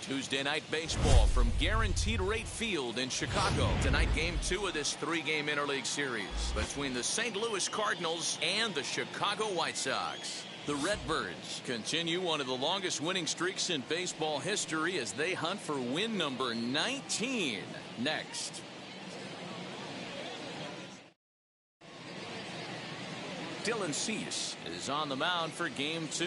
Tuesday night baseball from Guaranteed Rate Field in Chicago. Tonight, game 2 of this 3-game interleague series between the St. Louis Cardinals and the Chicago White Sox. The Redbirds continue one of the longest winning streaks in baseball history as they hunt for win number 19 next. Dylan Cease is on the mound for game 2.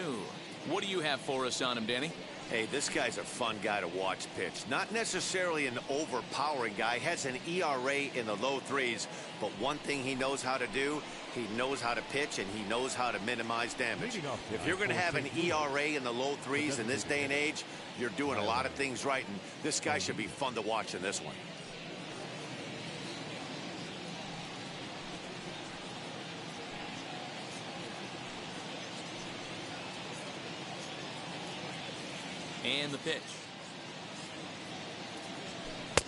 What do you have for us on him, Danny? Hey, this guy's a fun guy to watch pitch. Not necessarily an overpowering guy. Has an ERA in the low 3s. But one thing he knows how to do, he knows how to pitch and he knows how to minimize damage. If you're going to have an ERA in the low 3s in this day and age, you're doing a lot of things right. And this guy should be fun to watch in this one. And the pitch.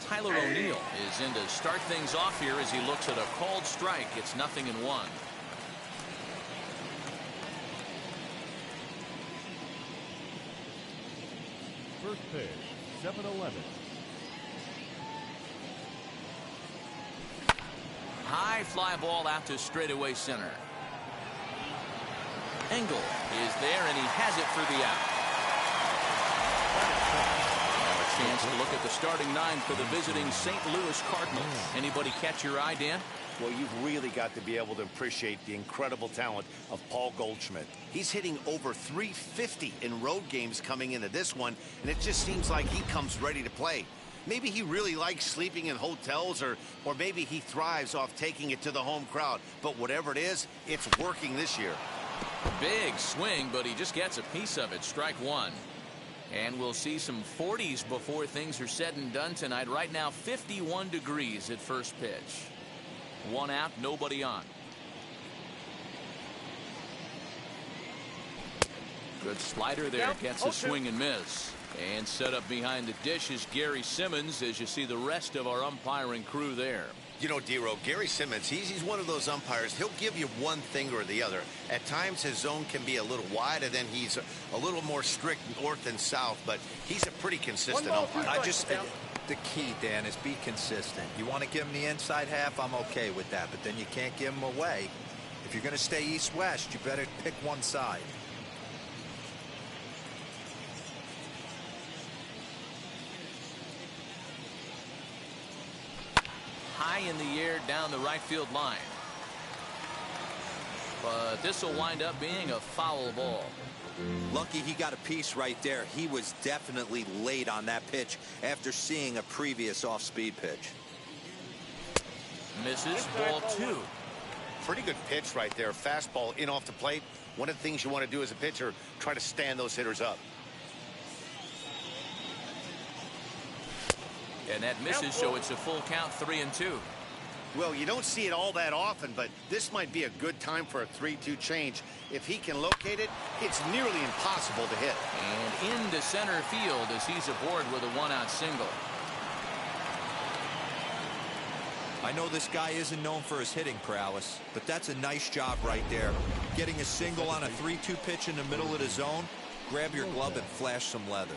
Tyler O'Neill is in to start things off here as he looks at a called strike. It's 0-1. First pitch, 7-11. High fly ball out to straightaway center. Engel is there and he has it for the out. Chance to look at the starting 9 for the visiting St. Louis Cardinals. Anybody catch your eye, Dan? Well, you've really got to be able to appreciate the incredible talent of Paul Goldschmidt. He's hitting over .350 in road games coming into this one, and it just seems like he comes ready to play. Maybe he really likes sleeping in hotels, or maybe he thrives off taking it to the home crowd. But whatever it is, it's working this year. Big swing, but he just gets a piece of it. Strike 1. And we'll see some 40s before things are said and done tonight. Right now, 51 degrees at first pitch. 1 out, nobody on. Good slider there. Gets a swing and miss. And set up behind the dish is Gary Simmons as you see the rest of our umpiring crew there. You know, D-Row, Gary Simmons, he's one of those umpires. He'll give you one thing or the other. At times, his zone can be a little wide, and then he's a little more strict north and south, but he's a pretty consistent umpire. The key, Dan, is be consistent. You want to give him the inside half, I'm okay with that, but then you can't give him away. If you're going to stay east-west, you better pick one side. High in the air down the right field line. But this will wind up being a foul ball. Lucky he got a piece right there. He was definitely late on that pitch after seeing a previous off-speed pitch. Misses, ball 2. Pretty good pitch right there. Fastball in off the plate. One of the things you want to do as a pitcher, try to stand those hitters up. And that misses, so it's a full count, 3-2. Well, you don't see it all that often, but this might be a good time for a 3-2 change. If he can locate it, it's nearly impossible to hit. And into center field as he's aboard with a one-out single. I know this guy isn't known for his hitting prowess, but that's a nice job right there. Getting a single on a 3-2 pitch in the middle of the zone. Grab your glove and flash some leather.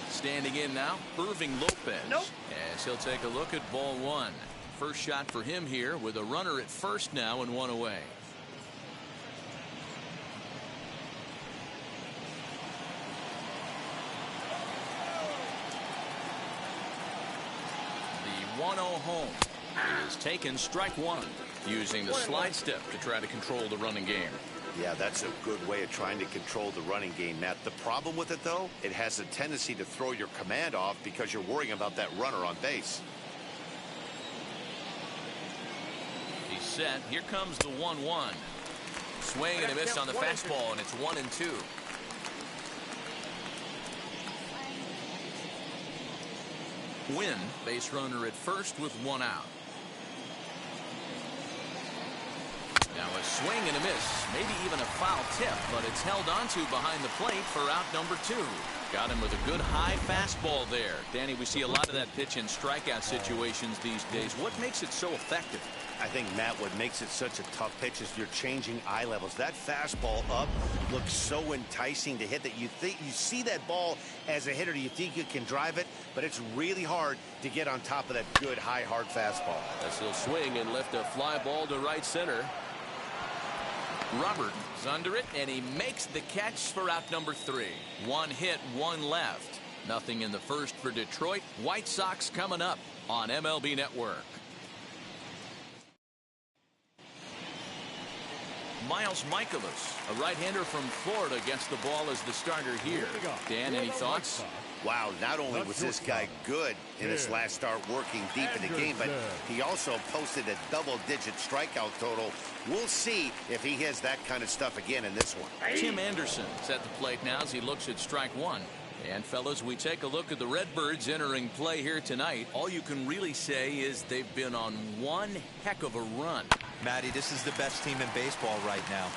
Standing in now, Irving Lopez. As he'll take a look at ball one. First shot for him here with a runner at first now and one away. The 1-0 home is taken, strike one, using the slide step to try to control the running game. Yeah, that's a good way of trying to control the running game, Matt. The problem with it, though, it has a tendency to throw your command off because you're worrying about that runner on base. He's set. Here comes the 1-1. Swing and a miss on the fastball, and it's 1-2. Win, base runner at first with one out. Now a swing and a miss, maybe even a foul tip, but it's held onto behind the plate for out number two. Got him with a good high fastball there. Danny, we see a lot of that pitch in strikeout situations these days. What makes it so effective? I think, Matt, what makes it such a tough pitch is you're changing eye levels. That fastball up looks so enticing to hit that you think you see that ball as a hitter. You think you can drive it, but it's really hard to get on top of that good high hard fastball. As he'll swing and lift a fly ball to right center. Robert is under it, and he makes the catch for out number three. One hit, one left. Nothing in the first for Detroit. White Sox coming up on MLB Network. Miles Michaelis, a right-hander from Florida, gets the ball as the starter here. Dan, any thoughts? Wow, not only was this guy good in his last start working deep in the game, but he also posted a double-digit strikeout total. We'll see if he has that kind of stuff again in this one. Tim Anderson is at the plate now as he looks at strike one. And, fellas, we take a look at the Redbirds entering play here tonight. All you can really say is they've been on one heck of a run. Matty, this is the best team in baseball right now.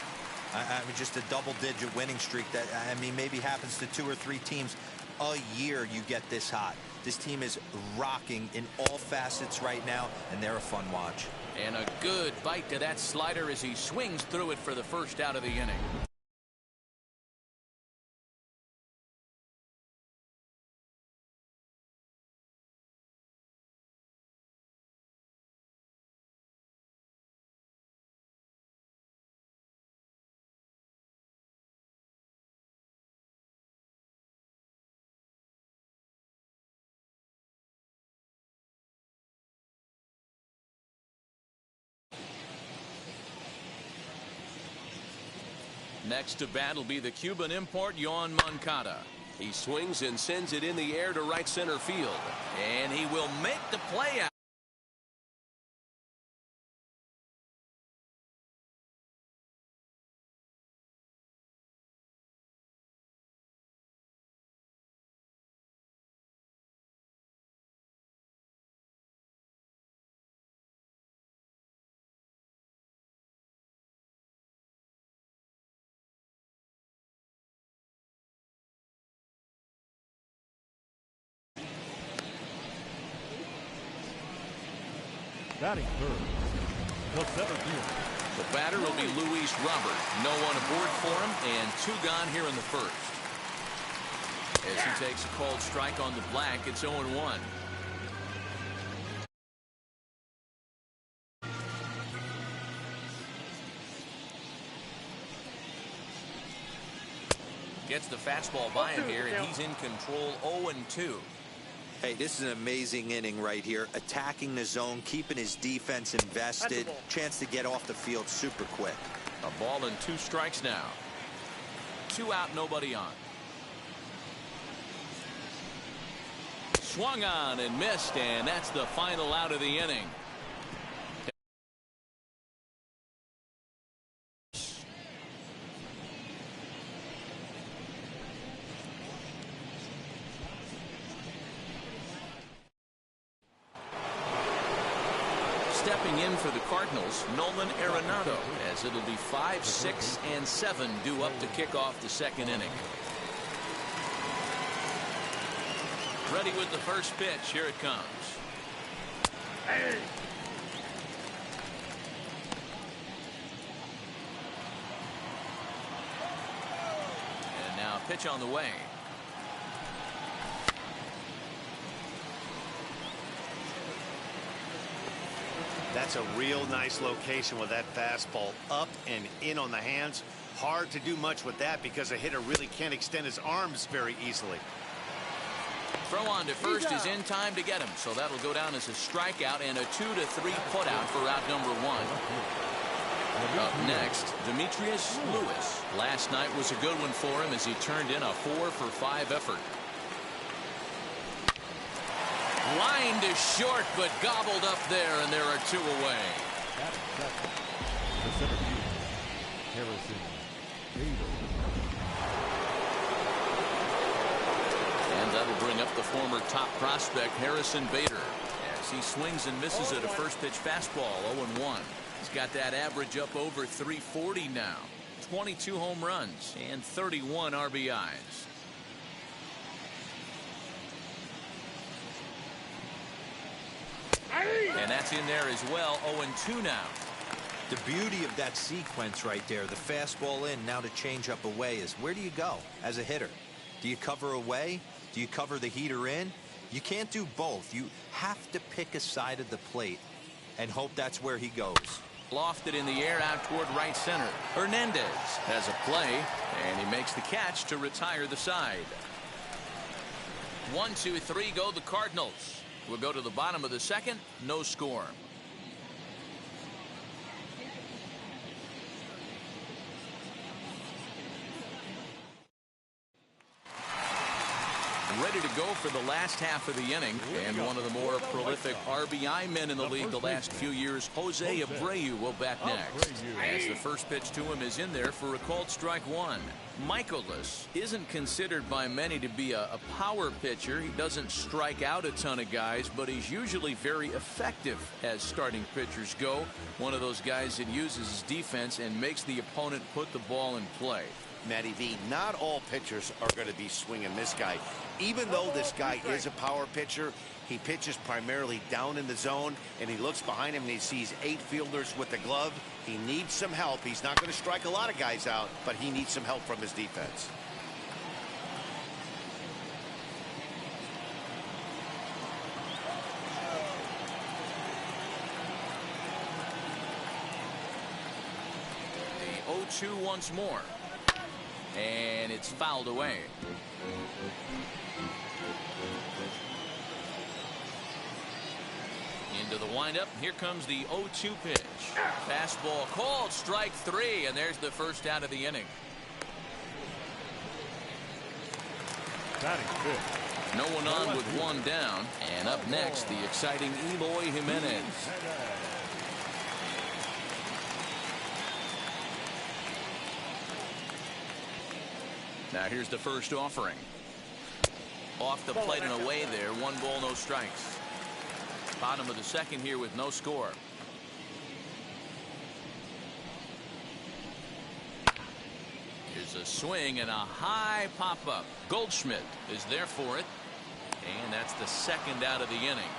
I mean, just a double-digit winning streak that, I mean, maybe happens to 2 or 3 teams a year. You get this hot. This team is rocking in all facets right now, and they're a fun watch. And a good bite to that slider as he swings through it for the first out of the inning. Next to bat will be the Cuban import, Yoan Moncada. He swings and sends it in the air to right center field. And he will make the play out. Batting third, the center fielder. The batter will be Luis Robert. No one aboard for him, and 2 gone here in the first. As he takes a called strike on the black, it's 0-1. Gets the fastball by him here, and he's in control. 0-2. Hey, this is an amazing inning right here. Attacking the zone, keeping his defense invested. Chance to get off the field super quick. A ball and 2 strikes now. 2 out, nobody on. Swung on and missed, and that's the final out of the inning. Stepping in for the Cardinals, Nolan Aronado, as it'll be 5, 6, and 7 due up to kick off the second inning. Ready with the first pitch. Here it comes. Hey. And now a pitch on the way. That's a real nice location with that fastball up and in on the hands. Hard to do much with that because a hitter really can't extend his arms very easily. Throw on to first is in time to get him, so that'll go down as a strikeout and a 2-3 putout for out number 1. Up next, Demetrius Lewis. Last night was a good one for him as he turned in a 4-for-5 effort. Line to short, but gobbled up there, and there are 2 away. The center field, Harrison Bader. And that'll bring up the former top prospect, Harrison Bader, as he swings and misses at a first pitch fastball, 0-1. He's got that average up over 340 now. 22 home runs and 31 RBIs. And that's in there as well. 0-2 now. The beauty of that sequence right there, the fastball in, now to change up away, is where do you go as a hitter? Do you cover away? Do you cover the heater in? You can't do both. You have to pick a side of the plate and hope that's where he goes. Lofted in the air out toward right center. Hernandez has a play, and he makes the catch to retire the side. 1, 2, 3 go the Cardinals. We'll go to the bottom of the second. No score. Ready to go for the last half of the inning, and one of the more prolific RBI men in the league the last few years, Jose Abreu, will bat next, as the first pitch to him is in there for a called strike 1. Michaelis isn't considered by many to be a power pitcher. He doesn't strike out a ton of guys, but he's usually very effective as starting pitchers go. One of those guys that uses his defense and makes the opponent put the ball in play. Matty V, not all pitchers are going to be swinging this guy. Even though this guy is a power pitcher, he pitches primarily down in the zone, and he looks behind him and he sees 8 fielders with the glove. He needs some help. He's not going to strike a lot of guys out, but he needs some help from his defense. The 0-2 once more. And it's fouled away. Into the windup. Here comes the 0-2 pitch. Fastball called, strike 3, and there's the first out of the inning. Batting fifth. No one on with 1 down. And up next, the exciting Eloy Jimenez. Now here's the first offering. Off the plate and away there. 1 ball, no strikes. Bottom of the second here with no score. Here's a swing and a high pop-up. Goldschmidt is there for it. And that's the second out of the inning.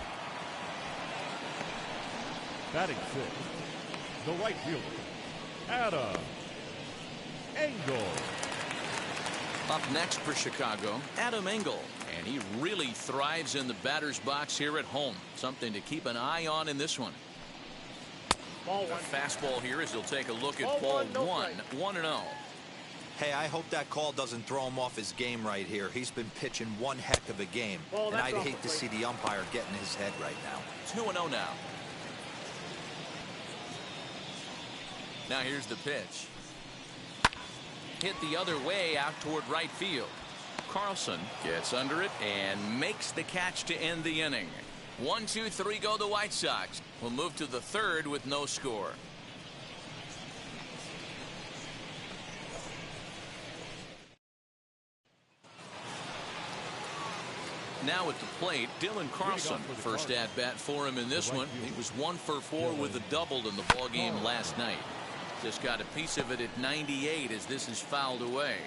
Batting fifth, the right fielder, Adam Engel. Up next for Chicago, Adam Engel, and he really thrives in the batter's box here at home. Something to keep an eye on in this one. Ball 1. A fastball here as he'll take a look at ball 1, 1-0. Hey, I hope that call doesn't throw him off his game right here. He's been pitching one heck of a game, and I'd hate to see the umpire get in his head right now. 2-0 now. Now here's the pitch. Hit the other way out toward right field. Carlson gets under it and makes the catch to end the inning. 1, 2, 3 go the White Sox. We'll move to the third with no score. Now at the plate, Dylan Carlson. First at bat for him in this one. He was 1 for 4 with a double in the ball game last night. Just got a piece of it at 98 as this is fouled away.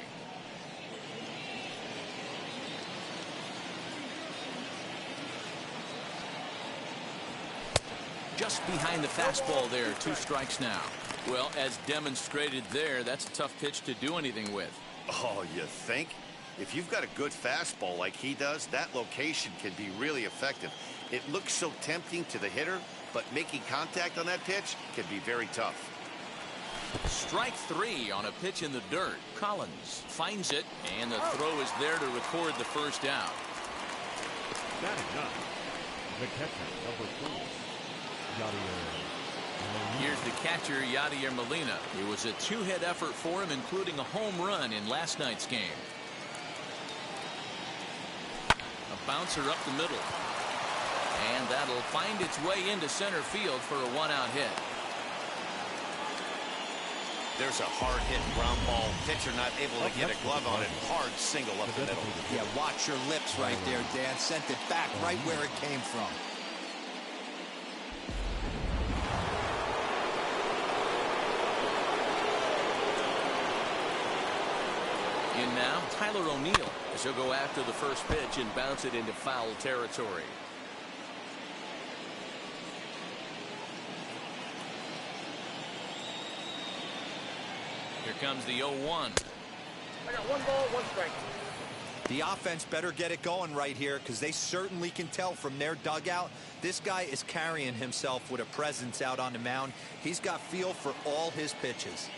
Just behind the fastball there. 2 strikes now. Well, as demonstrated there, that's a tough pitch to do anything with. Oh, you think? If you've got a good fastball like he does, that location can be really effective. It looks so tempting to the hitter, but making contact on that pitch can be very tough. Strike 3 on a pitch in the dirt. Collins finds it, and the throw is there to record the first out. Batting up, the catcher, number 4, Yadier. Here's the catcher, Yadier Molina. It was a 2-hit effort for him, including a home run in last night's game. A bouncer up the middle. And that'll find its way into center field for a 1-out hit. There's a hard hit ground ball. Pitcher not able to get a glove on it. Hard single up the middle. Yeah, watch your lips right there, Dan. Sent it back right where it came from. In now, Tyler O'Neill, as he'll go after the first pitch and bounce it into foul territory. Here comes the 0-1. I got 1 ball, 1 strike. The offense better get it going right here, because they certainly can tell from their dugout this guy is carrying himself with a presence out on the mound. He's got feel for all his pitches.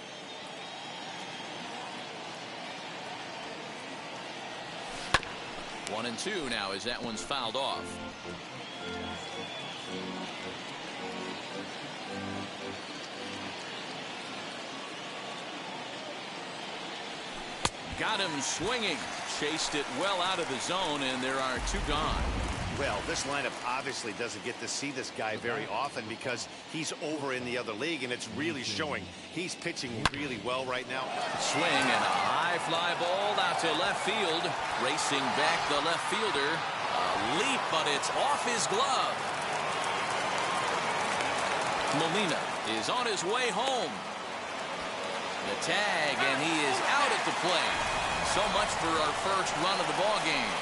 One and 2 now as that one's fouled off. Got him swinging. Chased it well out of the zone, and there are 2 gone. Well, this lineup obviously doesn't get to see this guy very often because he's over in the other league, and it's really showing. He's pitching really well right now. Swing and a high fly ball out to left field. Racing back the left fielder. A leap, but it's off his glove. Molina is on his way home. The tag, and he is out at the plate. So much for our first run of the ball game.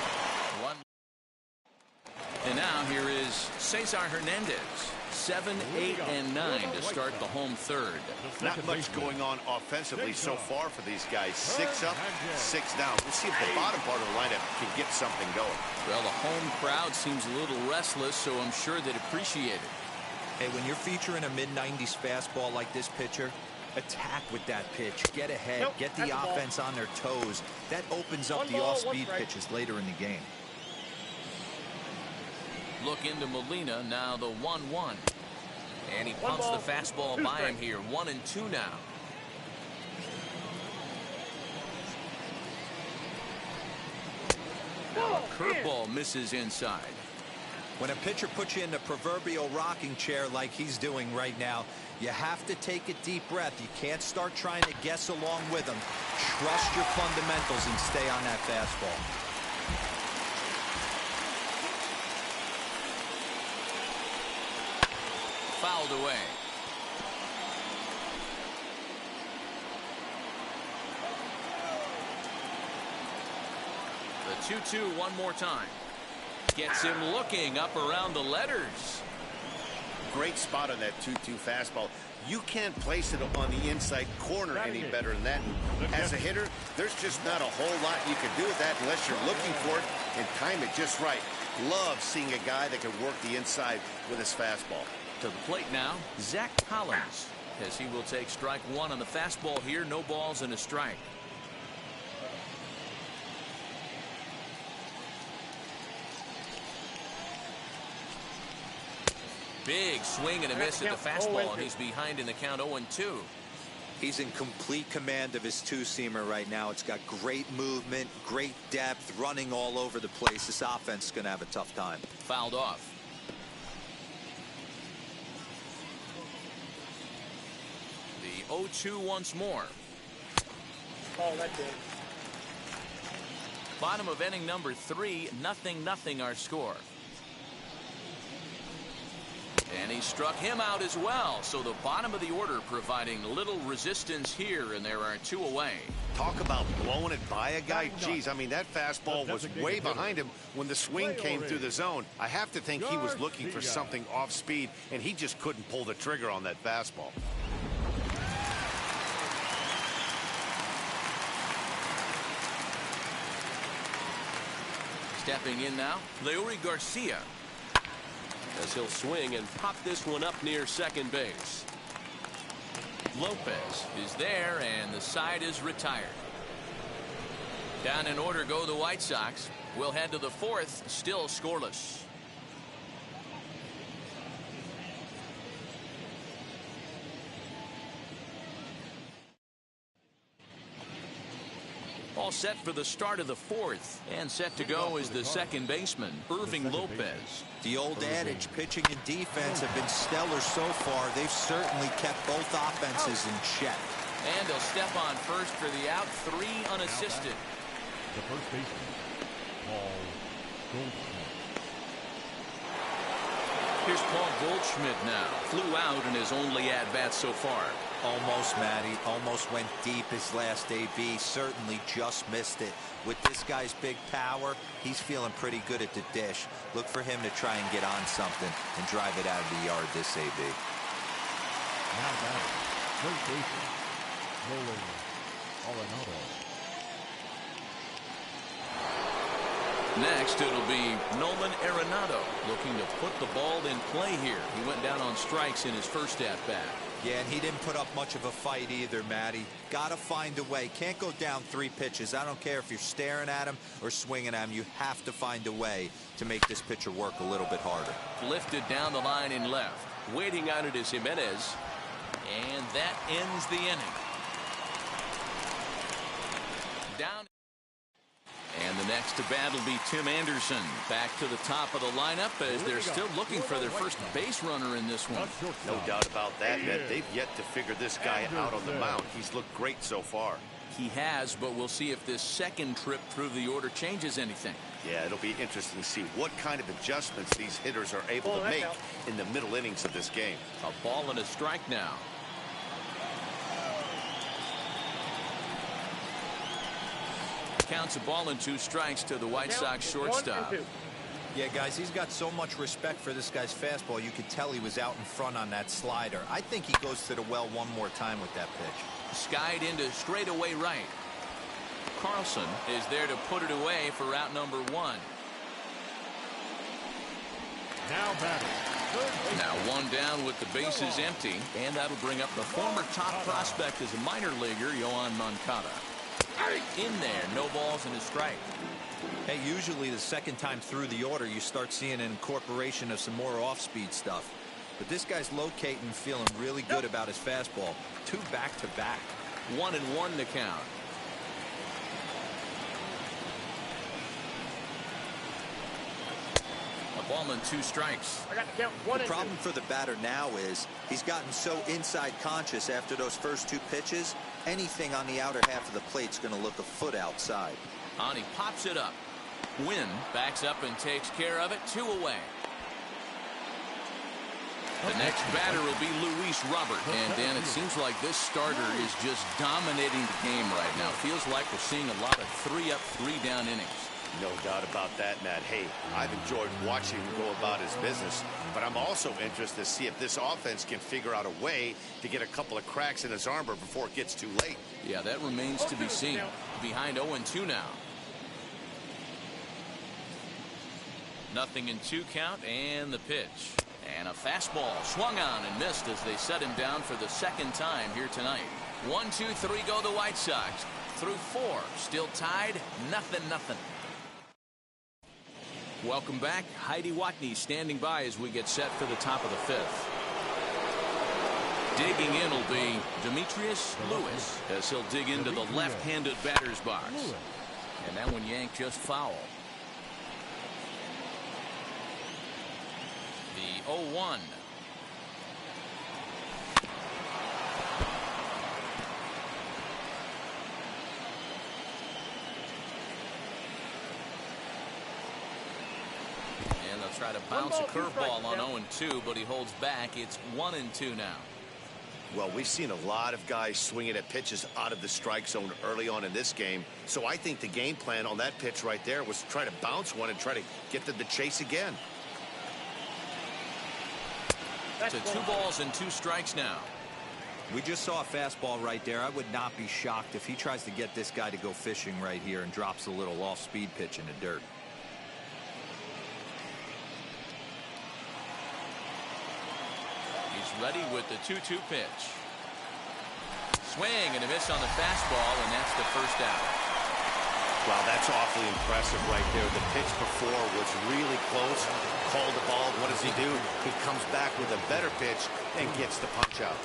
And now here is Cesar Hernandez. 7, 8, and 9 to start the home third. Not much going on offensively so far for these guys. 6 up, 6 down. We'll see if the bottom part of the lineup can get something going. Well, the home crowd seems a little restless, so I'm sure they'd appreciate it. Hey, when you're featuring a mid-90s fastball like this pitcher, attack with that pitch. Get ahead. Get the offense on their toes. That opens up the off-speed pitches later in the game. Look into Molina, now the 1-1. And he pumps the fastball by him here. 1 and 2 now. Now a curveball misses inside. When a pitcher puts you in the proverbial rocking chair like he's doing right now, you have to take a deep breath. You can't start trying to guess along with him. Trust your fundamentals and stay on that fastball. Fouled away. The 2-2 one more time. Gets him looking up around the letters. Great spot on that 2-2 fastball. You can't place it on the inside corner any better than that. As a hitter, there's just not a whole lot you can do with that unless you're looking for it and time it just right. Love seeing a guy that can work the inside with his fastball. To the plate now, Zach Collins, as he will take strike 1 on the fastball here. No balls and a strike. Big swing and a miss at the fastball, and he's behind in the count 0-2. He's in complete command of his 2-seamer right now. It's got great movement, great depth, running all over the place. This offense is going to have a tough time. Fouled off. The 0-2 once more. Oh, that did. Bottom of inning number 3, 0-0 our score. And he struck him out as well. So the bottom of the order providing little resistance here, and there are 2 away. Talk about blowing it by a guy. Geez, I mean, that fastball was way behind him when the swing came through the zone. I have to think he was looking for something off speed, and he just couldn't pull the trigger on that fastball. Stepping in now, Leori Garcia. As he'll swing and pop this one up near second base. Lopez is there, and the side is retired. Down in order go the White Sox. We'll head to the 4th, still scoreless. All set for the start of the 4th, and set to go is the second baseman, Irving Lopez. The old adage, pitching and defense have been stellar so far. They've certainly kept both offenses in check. And he'll step on first for the out, 3 unassisted. The first baseman, Paul Goldschmidt. Here's Paul Goldschmidt now. Flew out in his only at-bat so far. Almost, Matty. Almost went deep his last AB. Certainly just missed it. With this guy's big power, he's feeling pretty good at the dish. Look for him to try and get on something and drive it out of the yard this AB. Now batting, third baseman, Nolan Aronado. Next, it'll be Nolan Aronado looking to put the ball in play here. He went down on strikes in his first at-bat. Yeah, and he didn't put up much of a fight either, Matty. Got to find a way. Can't go down 3 pitches. I don't care if you're staring at him or swinging at him. You have to find a way to make this pitcher work a little bit harder. Lifted down the line in left. Waiting on it is Jimenez. And that ends the inning. Down. And the next to bat will be Tim Anderson. Back to the top of the lineup as they're still looking for their first base runner in this one. No doubt about that, Ned. They've yet to figure this guy out on the mound. He's looked great so far. He has, but we'll see if this second trip through the order changes anything. Yeah, it'll be interesting to see what kind of adjustments these hitters are able to make in the middle innings of this game. A ball and a strike now. Counts a ball and 2 strikes to the White Sox shortstop. Yeah, guys, he's got so much respect for this guy's fastball. You could tell he was out in front on that slider. I think he goes to the well one more time with that pitch. Skied into straightaway right. Carlson is there to put it away for out number 1. Now batting, now 1 down with the bases empty, and that'll bring up the former top prospect as a minor leaguer, Yoan Moncada. In there, no balls and a strike. Hey, usually the second time through the order you start seeing an incorporation of some more off-speed stuff. But this guy's locating, feeling really good about his fastball. 2 back-to-back. 1-1 to count. A ball and 2 strikes. I got to count 1 The and 2. problem for the batter now is he's gotten so inside conscious after those first 2 pitches. Anything on the outer half of the plate's going to look a foot outside. On, he pops it up. Wynn backs up and takes care of it. 2 away. The next batter will be Luis Robert. And Dan, it seems like this starter is just dominating the game right now. Feels like we're seeing a lot of 3-up, 3-down innings. No doubt about that, Matt. Hey, I've enjoyed watching him go about his business, but I'm also interested to see if this offense can figure out a way to get a couple of cracks in his armor before it gets too late. Yeah, that remains to be seen. Behind 0-2 now. 0-2 count, and the pitch. And a fastball swung on and missed as they set him down for the second time here tonight. 1, 2, 3 go the White Sox. Through 4, still tied, 0-0. Welcome back. Heidi Watney standing by as we get set for the top of the 5th. Digging in will be Demetrius Lewis as he'll dig into the left-handed batter's box. And that one yanked just foul. The 0-1. Try to bounce a curveball on 0-2, but he holds back. It's 1-2 now. Well, we've seen a lot of guys swinging at pitches out of the strike zone early on in this game. So I think the game plan on that pitch right there was to try to bounce one and try to get to the chase again. To 2 balls and 2 strikes now. We just saw a fastball right there. I would not be shocked if he tries to get this guy to go fishing right here and drops a little off-speed pitch in the dirt. He's ready with the 2-2 pitch. Swing and a miss on the fastball, and that's the first out. Wow, that's awfully impressive right there. The pitch before was really close. Called the ball. What does he do? He comes back with a better pitch and gets the punch out.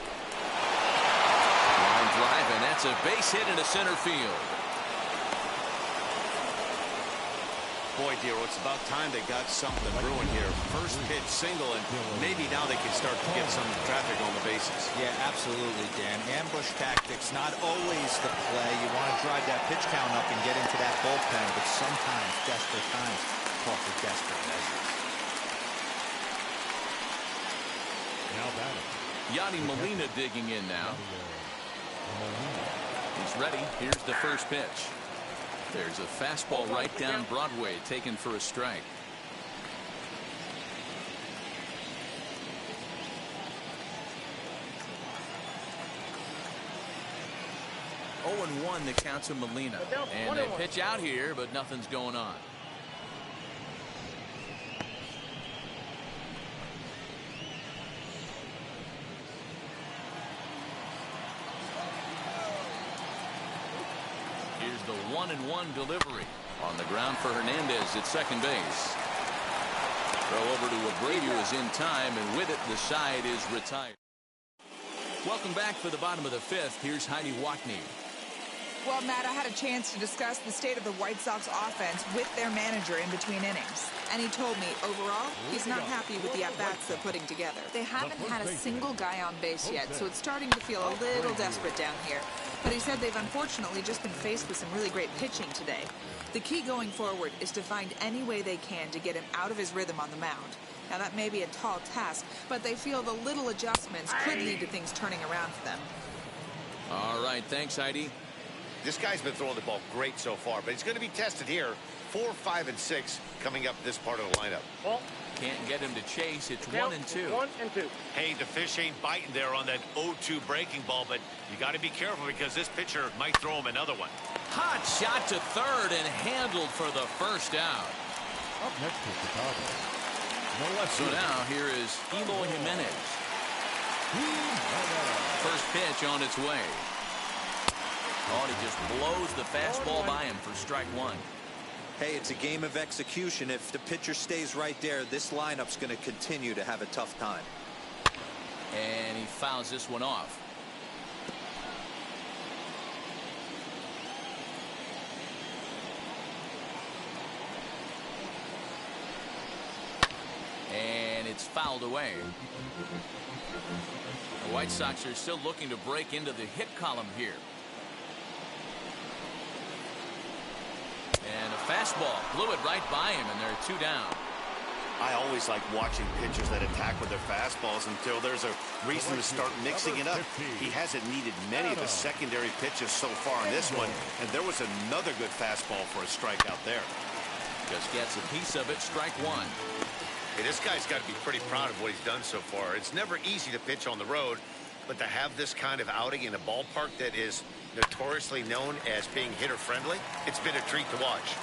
Line drive, and that's a base hit into center field. Boy, Dero, it's about time they got something brewing here. First pitch single, and maybe now they can start to get some traffic on the bases. Yeah, absolutely, Dan. Ambush tactics, not always the play. You want to drive that pitch count up and get into that bullpen, but sometimes, desperate times, call for desperate measures. Now batting. Yadier Molina digging in now. He's ready. Here's the first pitch. There's a fastball right down Broadway, taken for a strike. Oh, 0-1 the count to Molina. And they pitch out here, but nothing's going on. Here's the 1-1 delivery. On the ground for Hernandez at second base. Throw over to Abreu is in time, and with it, the side is retired. Welcome back for the bottom of the 5th. Here's Heidi Watney. Well, Matt, I had a chance to discuss the state of the White Sox offense with their manager in between innings. And he told me, overall, he's not happy with the at-bats they're putting together. They haven't had a single guy on base yet, so it's starting to feel a little desperate down here. But he said they've unfortunately just been faced with some really great pitching today. The key going forward is to find any way they can to get him out of his rhythm on the mound. Now, that may be a tall task, but they feel the little adjustments could lead to things turning around for them. All right, thanks, Heidi. This guy's been throwing the ball great so far, but he's going to be tested here. 4, 5, and 6 coming up this part of the lineup. Ball. Can't get him to chase. It's 1-2. 1-2. Hey, the fish ain't biting there on that 0-2 breaking ball, but you got to be careful because this pitcher might throw him another one. Hot shot to third and handled for the first out. Up next to Chicago. So now here is Eloy Jimenez. First pitch on its way. Oh, and he just blows the fastball by him for strike 1. Hey, it's a game of execution. If the pitcher stays right there, this lineup's going to continue to have a tough time. And he fouls this one off. And it's fouled away. The White Sox are still looking to break into the hit column here. And a fastball blew it right by him, and they're 2 down. I always like watching pitchers that attack with their fastballs until there's a reason to start mixing it up. He hasn't needed many of the secondary pitches so far in this one, and there was another good fastball for a strikeout there. Just gets a piece of it, strike 1. Hey, this guy's got to be pretty proud of what he's done so far. It's never easy to pitch on the road, but to have this kind of outing in a ballpark that is notoriously known as being hitter-friendly, it's been a treat to watch.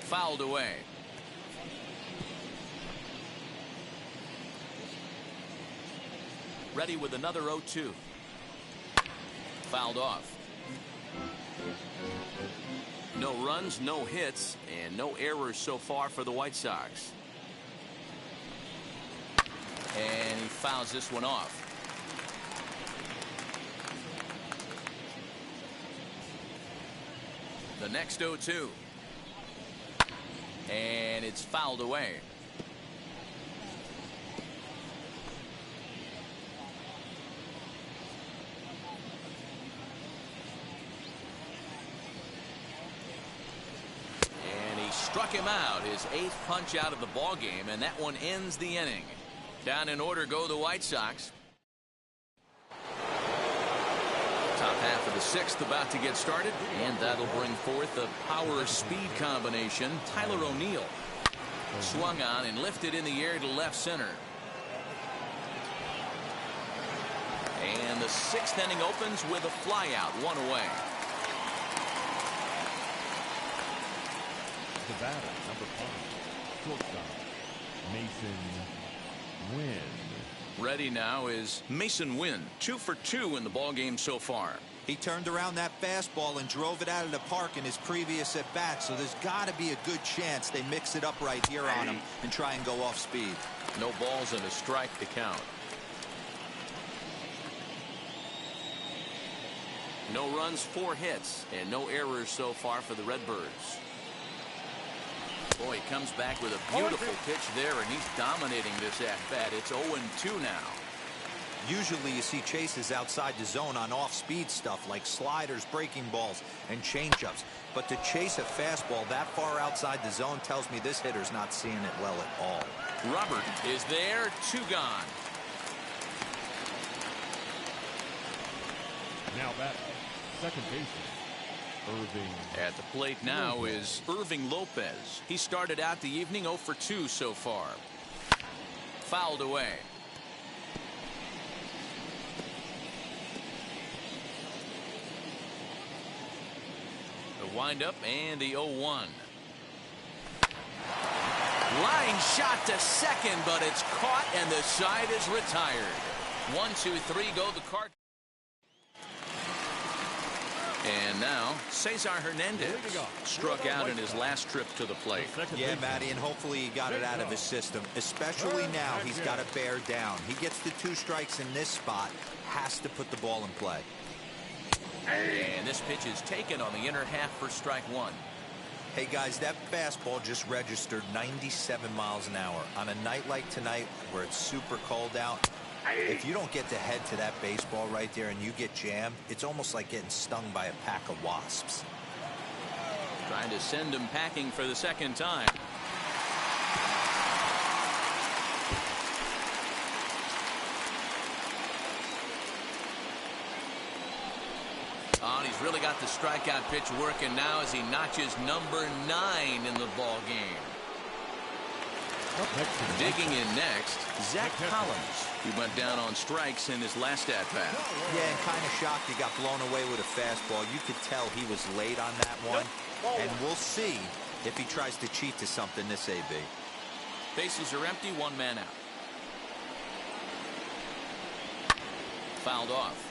Fouled away. Ready with another 0-2. Fouled off. No runs, no hits, and no errors so far for the White Sox. And he fouls this one off. The next 0-2. And it's fouled away. struck him out, his 8th punch out of the ball game, and that one ends the inning. Down in order go the White Sox. Top half of the 6th about to get started, and that'll bring forth the power-speed combination. Tyler O'Neill swung on and lifted in the air to left center. And the 6th inning opens with a flyout, 1 away. The batter, number 5, shortstop, Mason Wynn. Ready now is Mason Wynn, 2 for 2 in the ball game so far. He turned around that fastball and drove it out of the park in his previous at bat, so there's got to be a good chance they mix it up right here on him and try and go off speed. No balls and a strike to count. No runs, 4 hits, and no errors so far for the Redbirds. Boy, he comes back with a beautiful pitch there, and he's dominating this at-bat. It's 0-2 now. Usually you see chases outside the zone on off-speed stuff like sliders, breaking balls, and changeups. But to chase a fastball that far outside the zone tells me this hitter's not seeing it well at all. Robert is there, 2 gone. Now batting, second baseman, Irving. At the plate now is Irving Lopez. He started out the evening 0 for 2 so far. Fouled away. The windup and the 0-1. Line shot to second, but it's caught and the side is retired. 1, 2, 3 go the Cardinals. And now Cesar Hernandez struck out in his last trip to the plate. Yeah, Matty, and hopefully he got it out of his system, especially now he's got to bear down. He gets the 2 strikes in this spot, has to put the ball in play. And this pitch is taken on the inner half for strike 1. Hey guys, that fastball just registered 97 miles an hour. On a night like tonight where it's super cold out, if you don't get to head to that baseball right there and you get jammed, it's almost like getting stung by a pack of wasps. Trying to send him packing for the 2nd time. Oh, and he's really got the strikeout pitch working now as he notches number 9 in the ball game. Digging in next, Zach Collins, who went down on strikes in his last at-bat. Yeah, and kind of shocked he got blown away with a fastball. You could tell he was late on that one. And we'll see if he tries to cheat to something this AB. Bases are empty, 1 man out. Fouled off.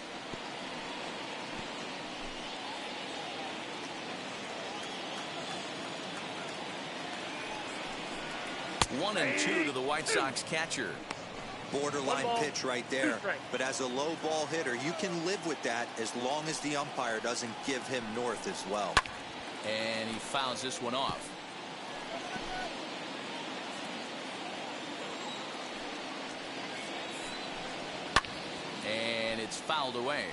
One and 2 to the White Sox catcher. Borderline pitch right there. But as a low ball hitter, you can live with that as long as the umpire doesn't give him north as well. And he fouls this one off. And it's fouled away.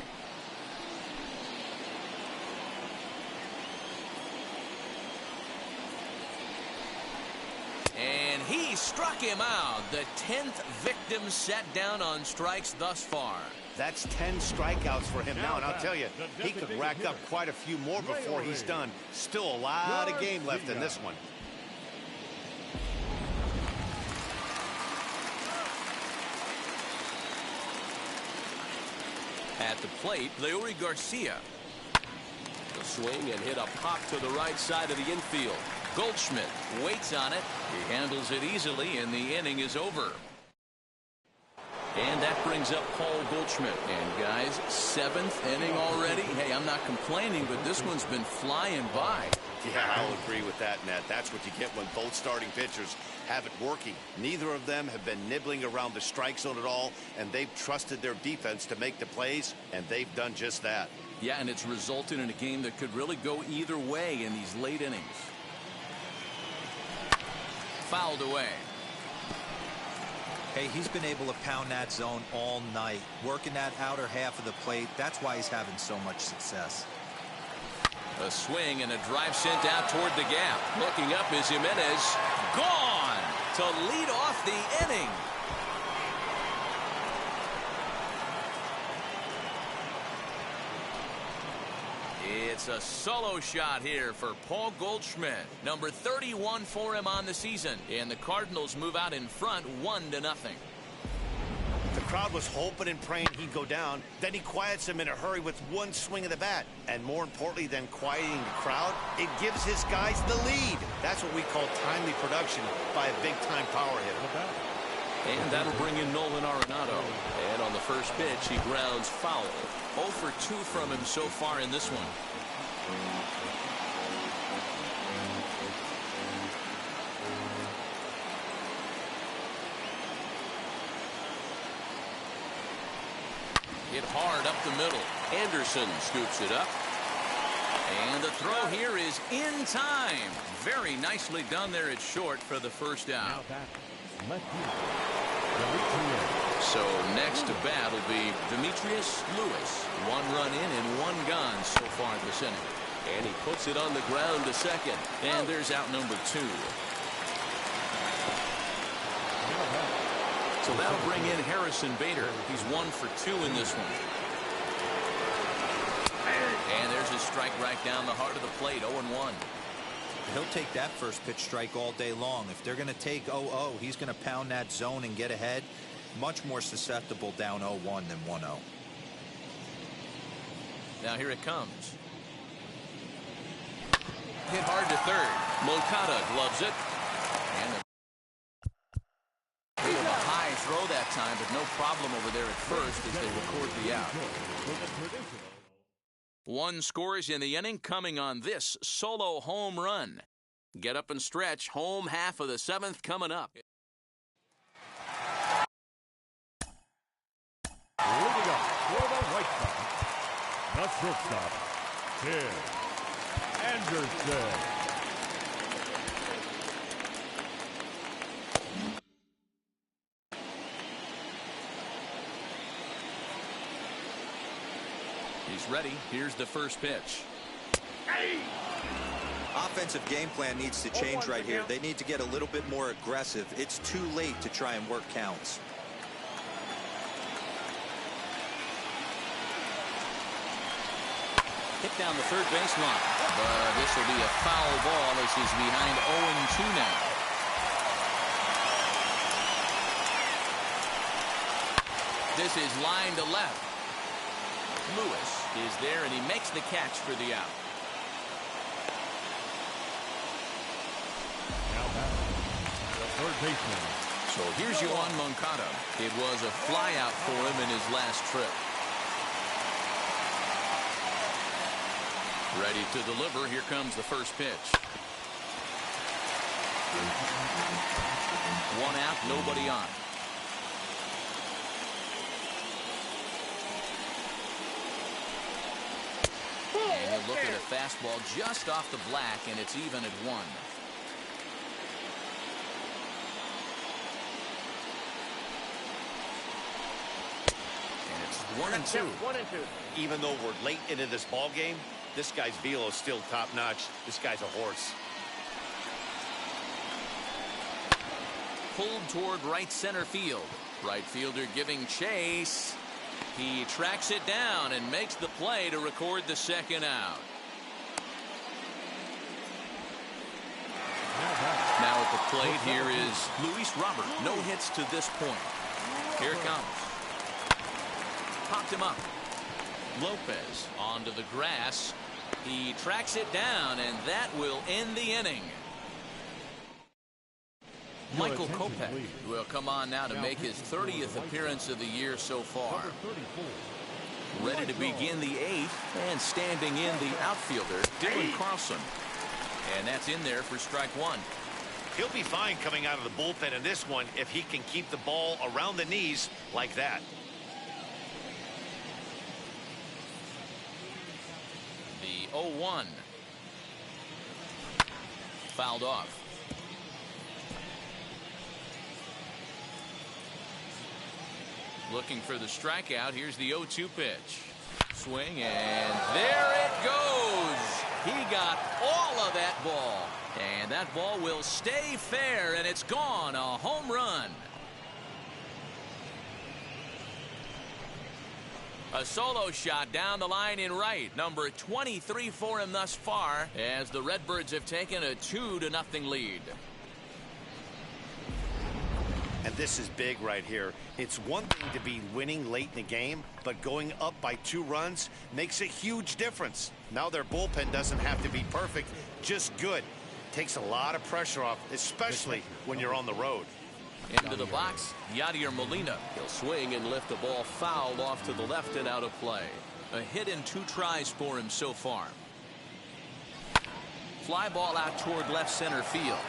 And he struck him out. The 10th victim set down on strikes thus far. That's 10 strikeouts for him now, and I'll tell you, he could rack up quite a few more before he's done. Still a lot of game left in this one. At the plate, Leori Garcia. The swing and hit a pop to the right side of the infield. Goldschmidt waits on it. He handles it easily, and the inning is over. And that brings up Paul Goldschmidt. And guys, 7th inning already. Hey, I'm not complaining, but this one's been flying by. Yeah, I'll agree with that, Nat. That's what you get when both starting pitchers have it working. Neither of them have been nibbling around the strike zone at all, and they've trusted their defense to make the plays, and they've done just that. Yeah, and it's resulted in a game that could really go either way in these late innings. Fouled away. Hey, he's been able to pound that zone all night, working that outer half of the plate. That's why he's having so much success. A swing and a drive sent out toward the gap. Looking up is Jimenez. Gone to lead off the inning. It's a solo shot here for Paul Goldschmidt. Number 31 for him on the season. And the Cardinals move out in front 1-0. The crowd was hoping and praying he'd go down. Then he quiets them in a hurry with one swing of the bat. And more importantly than quieting the crowd, it gives his guys the lead. That's what we call timely production by a big-time power hitter. And that'll bring in Nolan Aronado. And on the first pitch, he grounds foul. 0 for 2 from him so far in this one. Hit hard up the middle. Anderson scoops it up. And the throw here is in time. Very nicely done there at short for the first out. So next to bat will be Demetrius Lewis. 1 run in and 1 gone so far this inning. And he puts it on the ground to second. And there's out number 2. So that'll bring in Harrison Bader. He's 1 for 2 in this one. And there's his strike right down the heart of the plate. 0-1. He'll take that first pitch strike all day long. If they're going to take 0-0, he's going to pound that zone and get ahead. Much more susceptible down 0-1 than 1-0. Now here it comes. Hit hard to third. Moncada gloves it. And a bit of a high throw that time, but no problem over there at first as they record the out. 1 scores in the inning coming on this solo home run. Get up and stretch. Home half of the 7th coming up. Leading up for the White Sox, the shortstop, Tim Anderson. He's ready. Here's the first pitch. Offensive game plan needs to change right here. They need to get a little bit more aggressive. It's too late to try and work counts. Hit down the third baseline. But this will be a foul ball as he's behind 0-2 now. This is line to left. Lewis is there, and he makes the catch for the out. Now back, the third baseman. So here's Yoan Moncada. It was a flyout for him in his last trip. Ready to deliver. Here comes the first pitch. 1 out, nobody on. And you look at a fastball just off the black, and it's even at 1. And it's 1-2. 1-2. Even though we're late into this ball game, this guy's velo is still top-notch. This guy's a horse. Pulled toward right center field. Right fielder giving chase. He tracks it down and makes the play to record the second out. Now at the plate, here is Luis Robert. No hits to this point. Here it comes. Popped him up. Lopez onto the grass. He tracks it down, and that will end the inning. Michael Kopech will come on now to make his 30th appearance of the year so far. Ready to begin the 8th, and standing in the outfielder, Dylan Carlson. And that's in there for strike 1. He'll be fine coming out of the bullpen in this one if he can keep the ball around the knees like that. The 0-1. Fouled off. Looking for the strikeout. Here's the 0-2 pitch. Swing, and there it goes. He got all of that ball. And that ball will stay fair, and it's gone. A home run. A solo shot down the line in right. Number 23 for him thus far, as the Redbirds have taken a 2-0 lead. And this is big right here. It's one thing to be winning late in the game, but going up by 2 runs makes a huge difference. Now their bullpen doesn't have to be perfect, just good. Takes a lot of pressure off, especially when you're on the road. Into the box, Yadier Molina. He'll swing and lift the ball foul off to the left and out of play. A hit in 2 tries for him so far. Fly ball out toward left center field.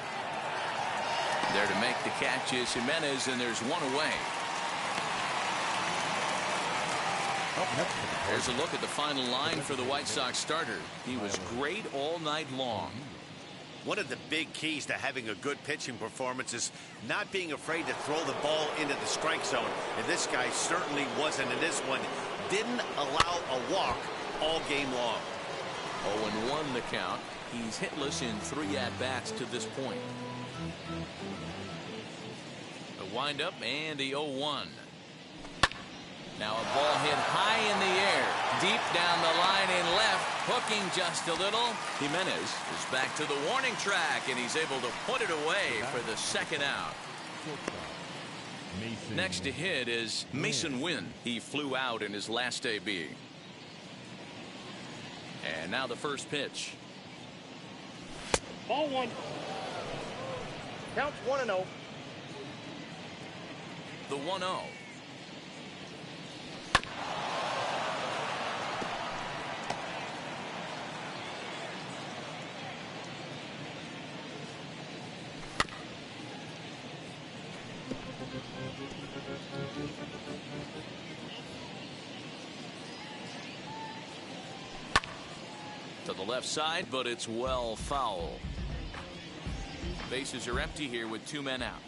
There to make the catch is Simmons, and there's one away. Here's a look at the final line for the White Sox starter. He was great all night long. One of the big keys to having a good pitching performance is not being afraid to throw the ball into the strike zone. And this guy certainly wasn't in this one. Didn't allow a walk all game long. 0-1 the count. He's hitless in 3 at-bats to this point. A windup and the 0-1. Now a ball hit high in the air, deep down the line in left, hooking just a little. Jimenez is back to the warning track, and he's able to put it away for the 2nd out. Next to hit is Mason Wynn. He flew out in his last AB. And now the first pitch. Ball 1. Counts 1-0. The 1-0. To the left side, but it's well foul. Bases are empty here with 2 men out.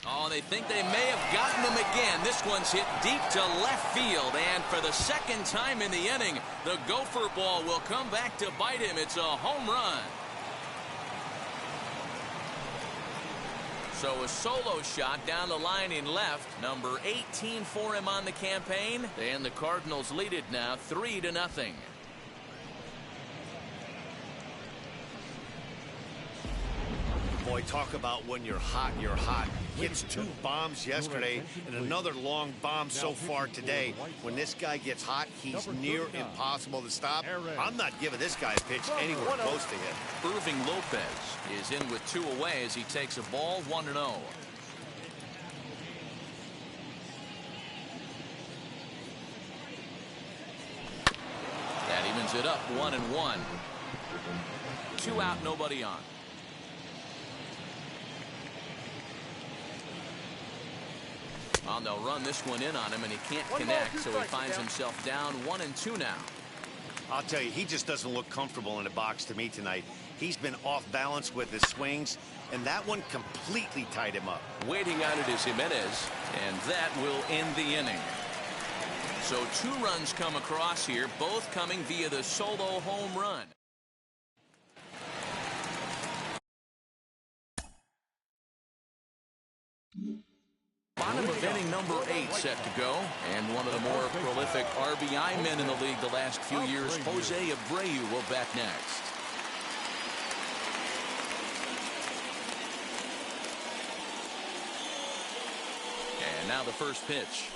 Oh, they think they may have gotten him again. This one's hit deep to left field, and for the 2nd time in the inning, the gopher ball will come back to bite him. It's a home run. So a solo shot down the line in left. Number 18 for him on the campaign. And the Cardinals lead it now 3-0. Boy, talk about when you're hot, you're hot. Hits 2 bombs yesterday and another long bomb so far today. When this guy gets hot, he's near impossible to stop. I'm not giving this guy a pitch anywhere close to him. Irving Lopez is in with 2 away as he takes a ball 1-0. That evens it up 1-1. 2 out, nobody on. They'll run this one in on him, and he can't connect, so he finds himself down 1-2 now. I'll tell you, he just doesn't look comfortable in the box to me tonight. He's been off balance with his swings, and that one completely tied him up. Waiting on it is Jimenez, and that will end the inning. So 2 runs come across here, both coming via the solo home run. Bottom of inning number 8 set to go, and one of the more prolific RBI men in the league the last few years, Jose Abreu, will bat next. And now the first pitch.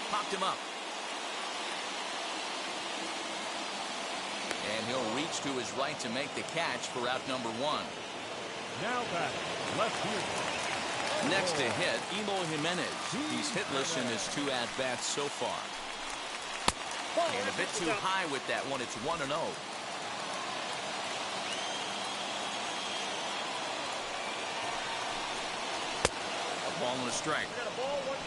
Popped him up. And he'll reach to his right to make the catch for out number 1. Now back, left field. Next to hit, Jimenez. He's hitless in his 2 at-bats so far. And a bit too high with that one. It's 1-0. A ball and a strike.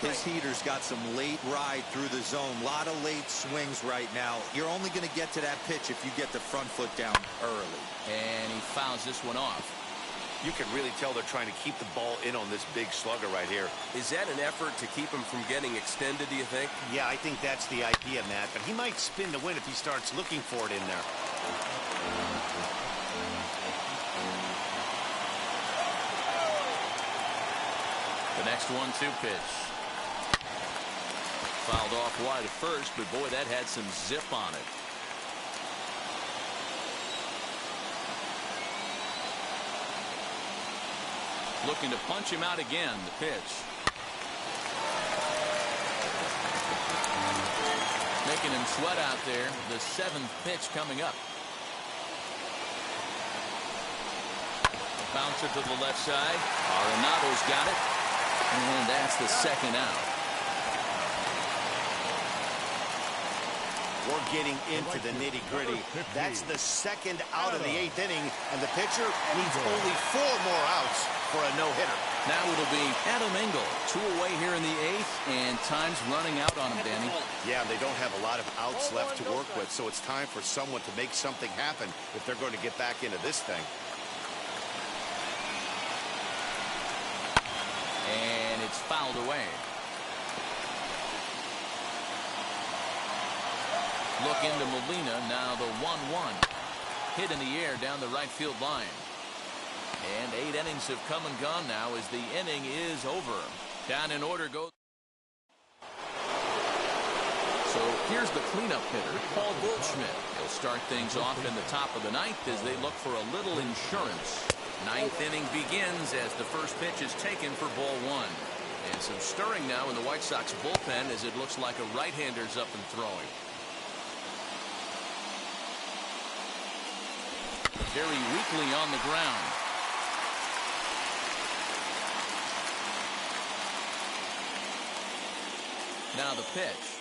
His heater's got some late ride through the zone. A lot of late swings right now. You're only going to get to that pitch if you get the front foot down early. And he fouls this one off. You can really tell they're trying to keep the ball in on this big slugger right here. Is that an effort to keep him from getting extended, do you think? Yeah, I think that's the idea, Matt. But he might spin to win if he starts looking for it in there. The next 1-2 pitch. Fouled off wide at first, but boy, that had some zip on it. Looking to punch him out again. The pitch. Making him sweat out there. The 7th pitch coming up. Bouncer to the left side. Arenado's got it. And that's the 2nd out. We're getting into the nitty-gritty. That's the 2nd out of the 8th inning, and the pitcher needs only 4 more outs for a no-hitter. Now it'll be Adam Engel, 2 away here in the 8th, and time's running out on him, Danny. Yeah, they don't have a lot of outs left to work with, so it's time for someone to make something happen if they're going to get back into this thing. And it's fouled away. Look into Molina. Now the 1-1. Hit in the air down the right field line. And 8 innings have come and gone now as the inning is over. Down in order goes. So here's the cleanup hitter, Paul Goldschmidt. He'll start things off in the top of the 9th as they look for a little insurance. 9th inning begins as the first pitch is taken for ball 1. And some stirring now in the White Sox bullpen as it looks like a right-hander's up and throwing. Very weakly on the ground. Now the pitch.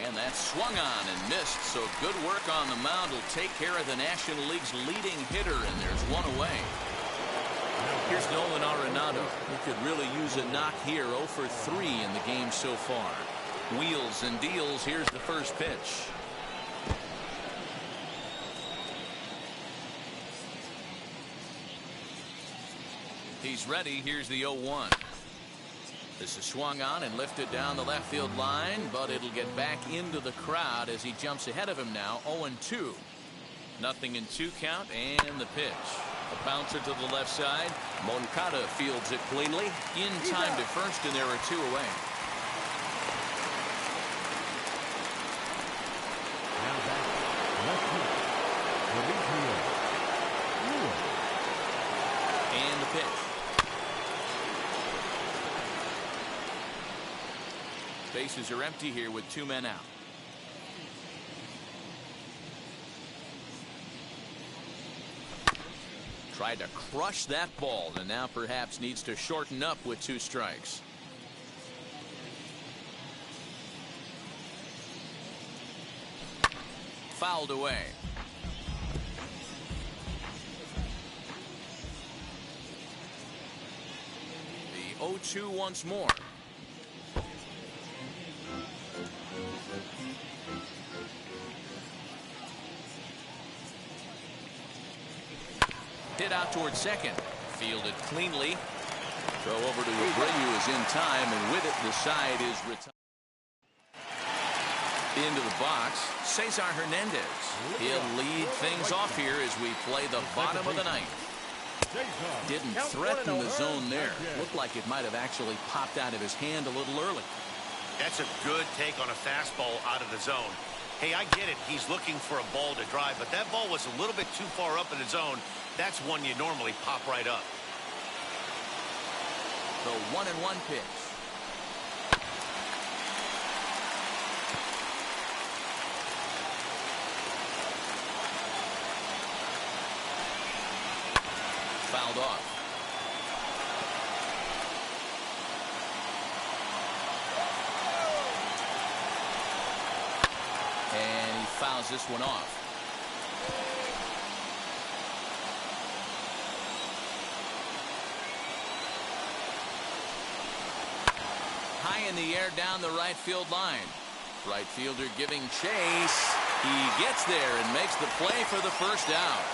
And that's swung on and missed, so good work on the mound will take care of the National League's leading hitter, and there's 1 away. Here's Nolan Aronado. He could really use a knock here. 0 for 3 in the game so far. Wheels and deals. Here's the first pitch. He's ready. Here's the 0-1. This is swung on and lifted down the left field line, but it'll get back into the crowd as he jumps ahead of him now. 0-2. Nothing in 2 count, and the pitch. A bouncer to the left side. Moncada fields it cleanly. In time to first, and there are 2 away. Now back, left field. And the pitch. Bases are empty here with 2 men out. Tried to crush that ball, and now perhaps needs to shorten up with 2 strikes. Fouled away. The 0-2 once more. Hit out towards second. Fielded cleanly. Throw over to Abreu is in time, and with it, the side is retired. Into the box, Cesar Hernandez. He'll lead things off here as we play the bottom of the 9th. Didn't threaten the zone there. Looked like it might have actually popped out of his hand a little early. That's a good take on a fastball out of the zone. Hey, I get it. He's looking for a ball to drive, but that ball was a little bit too far up in the zone. That's one you normally pop right up. The 1-1 pitch. Fouled off. And he fouls this one off. High high in the air down the right field line. Right fielder giving chase. He gets there and makes the play for the first out.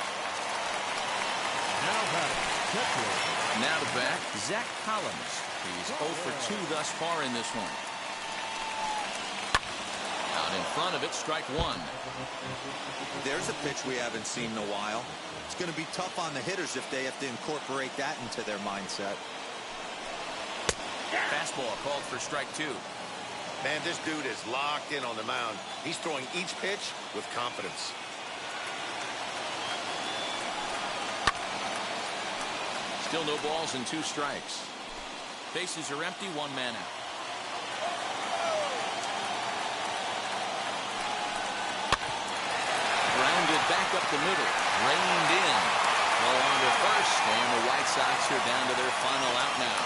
Now to bat, Zach Collins. He's 0 for 2 thus far in this one. Out in front of it, strike one. There's a pitch we haven't seen in a while. It's going to be tough on the hitters if they have to incorporate that into their mindset. Fastball called for strike two. Man, this dude is locked in on the mound. He's throwing each pitch with confidence. Still no balls and 2 strikes. Bases are empty, 1 man out. Grounded back up the middle. Reined in. Well on to first, and the White Sox are down to their final out now.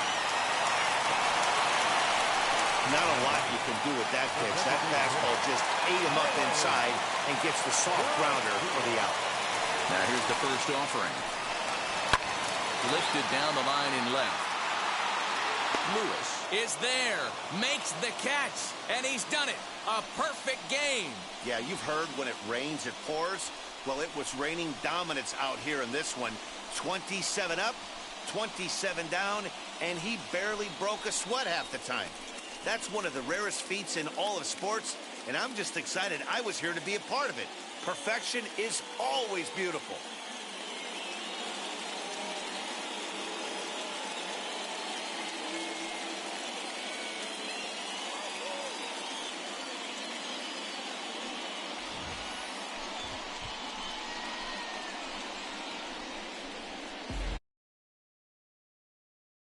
Not a lot you can do with that pitch. That fastball just ate him up inside and gets the soft grounder for the out. Now here's the first offering. Lifted down the line in left. Lewis is there, makes the catch, and he's done it. A perfect game. Yeah, you've heard when it rains, it pours. Well, it was raining dominance out here in this one. 27 up, 27 down, and he barely broke a sweat half the time. That's one of the rarest feats in all of sports, and I'm just excited I was here to be a part of it. Perfection is always beautiful.